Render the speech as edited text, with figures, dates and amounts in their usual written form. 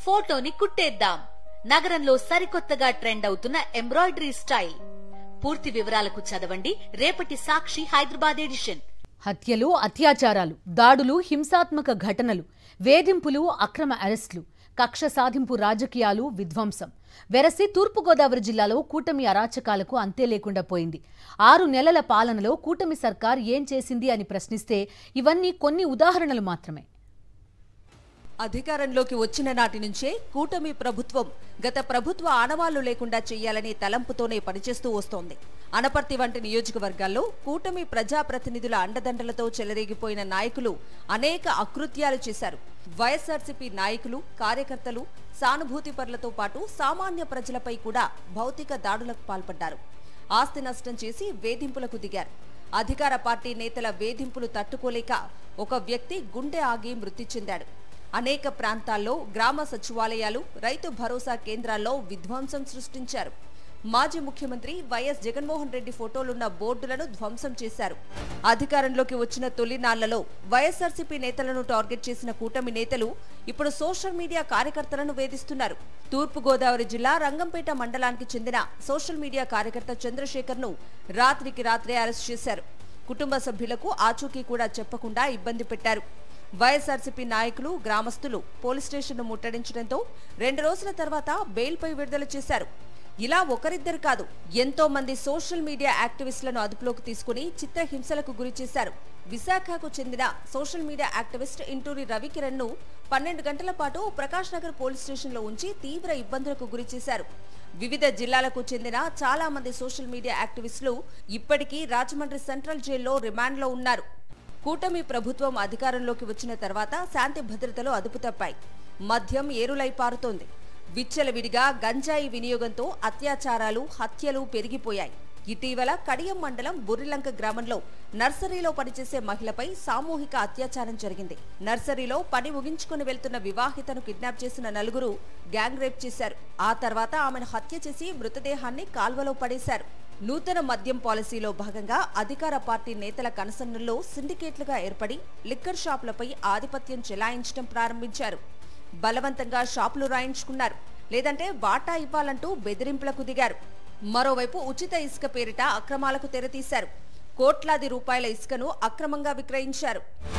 ఫోటోని కుట్టేద్దాం. నగరంలో సరికొత్తగా ట్రెండ్ అవుతున్న ఎంబ్రాయిడరీ స్టైల్. పూర్తి వివరాలకు చదవండి రేపటి సాక్షి హైదరాబాద్ ఎడిషన్. హత్యలు, అత్యాచారాలు, దాడులు, హింసాత్మక ఘటనలు, వేధింపులు, అక్రమ అరెస్టులు, కక్ష సాధింపు రాజకీయాలు, విధ్వంసం వెరసి తూర్పుగోదావరి జిల్లాలో కూటమి అరాచకాలకు అంతే లేకుండా పోయింది. 6 నెలల పాలనలో కూటమి సర్కార్ ఏం చేసింది అని ప్రశ్నిస్తే ఇవన్నీ కొన్ని ఉదాహరణలు మాత్రమే. అధికారంలోకి వచ్చిన నాటి నుంచే కూటమి ప్రభుత్వం గత ప్రభుత్వ ఆనవాళ్లు లేకుండా చేయాలనే తలంపుతోనే పనిచేస్తూ వస్తోంది. అనపర్తి వంటి నియోజకవర్గాల్లో కూటమి ప్రజాప్రతినిధుల అండదండలతో చెలరేగిపోయిన నాయకులు అనేక అకృత్యాలు చేశారు. వైఎస్ఆర్సీపీ నాయకులు, కార్యకర్తలు, సానుభూతిపరులతో పాటు సామాన్య ప్రజలపై కూడా భౌతిక దాడులకు పాల్పడ్డారు. ఆస్తి నష్టం చేసి వేధింపులకు దిగారు. అధికార పార్టీ నేతల వేధింపులు తట్టుకోలేక ఒక వ్యక్తి గుండె ఆగి మృతి చెందాడు. అనేక ప్రాంతాల్లో గ్రామ సచివాలయాలు, రైతు భరోసా కేంద్రాల్లో విధ్వంసం సృష్టించారు. మాజీ ముఖ్యమంత్రి వైఎస్ జగన్మోహన్ రెడ్డి ఫోటోలున్న బోర్డులను ధ్వంసం చేశారు. అధికారంలోకి వచ్చిన తొలినాళ్లలో వైఎస్ఆర్సీపీ నేతలను టార్గెట్ చేసిన కూటమి నేతలు ఇప్పుడు సోషల్ మీడియా కార్యకర్తలను వేధిస్తున్నారు. తూర్పుగోదావరి జిల్లా రంగంపేట మండలానికి చెందిన సోషల్ మీడియా కార్యకర్త చంద్రశేఖర్ ను రాత్రికి రాత్రే అరెస్ట్ చేశారు. కుటుంబ సభ్యులకు ఆచూకీ కూడా చెప్పకుండా ఇబ్బంది పెట్టారు. వైఎస్ఆర్సీపీ నాయకులు, గ్రామస్తులు పోలీస్ స్టేషన్ను ముట్టడించడంతో 2 రోజుల తర్వాత బెయిల్పై విడుదల చేశారు. ఇలా ఒకరిద్దరు కాదు, ఎంతో మంది సోషల్ మీడియా యాక్టివిస్టులను అదుపులోకి తీసుకుని చిత్రహింసలకు గురి చేశారు. విశాఖకు చెందిన social media activist Inturi Ravikiran ను 12 గంటల పాటు ప్రకాష్ నగర్ పోలీస్ స్టేషన్లో ఉంచి తీవ్ర ఇబ్బందులకు గురి చేశారు. వివిధ జిల్లాలకు చెందిన చాలా మంది సోషల్ మీడియా యాక్టివిస్టులు ఇప్పటికీ రాజమండ్రి సెంట్రల్ జైల్లో రిమాండ్లో ఉన్నారు. కూటమి ప్రభుత్వం అధికారంలోకి వచ్చిన తర్వాత శాంతి భద్రతలు అదుపు తప్పాయి. మద్యం ఏరులై పారుతోంది. విచ్చలవిడిగా గంజాయి వినియోగంతో అత్యాచారాలు, హత్యలు పెరిగిపోయాయి. ఇటీవల కడియం మండలం బుర్రిలంక గ్రామంలో నర్సరీలో పనిచేసే మహిళపై సామూహిక అత్యాచారం జరిగింది. నర్సరీలో పని ముగించుకుని వెళ్తున్న వివాహితను కిడ్నాప్ చేసిన 4 గ్యాంగ్ రేప్ చేశారు. ఆ తర్వాత ఆమెను హత్య చేసి మృతదేహాన్ని కాల్వలో పడేశారు. నూతన మద్యం పాలసీలో భాగంగా అధికార పార్టీ నేతల కనసన్నల్లో సిండికేట్లుగా ఏర్పడి లిక్కర్ షాపులపై ఆధిపత్యం చెలాయించడం ప్రారంభించారు. బలవంతంగా షాపులు రాయించుకున్నారు. లేదంటే వాటా ఇవ్వాలంటూ బెదిరింపులకు దిగారు. మరోవైపు ఉచిత ఇసుక పేరిట అక్రమాలకు తెరతీశారు. కోట్లాది రూపాయల ఇసుకను అక్రమంగా విక్రయించారు.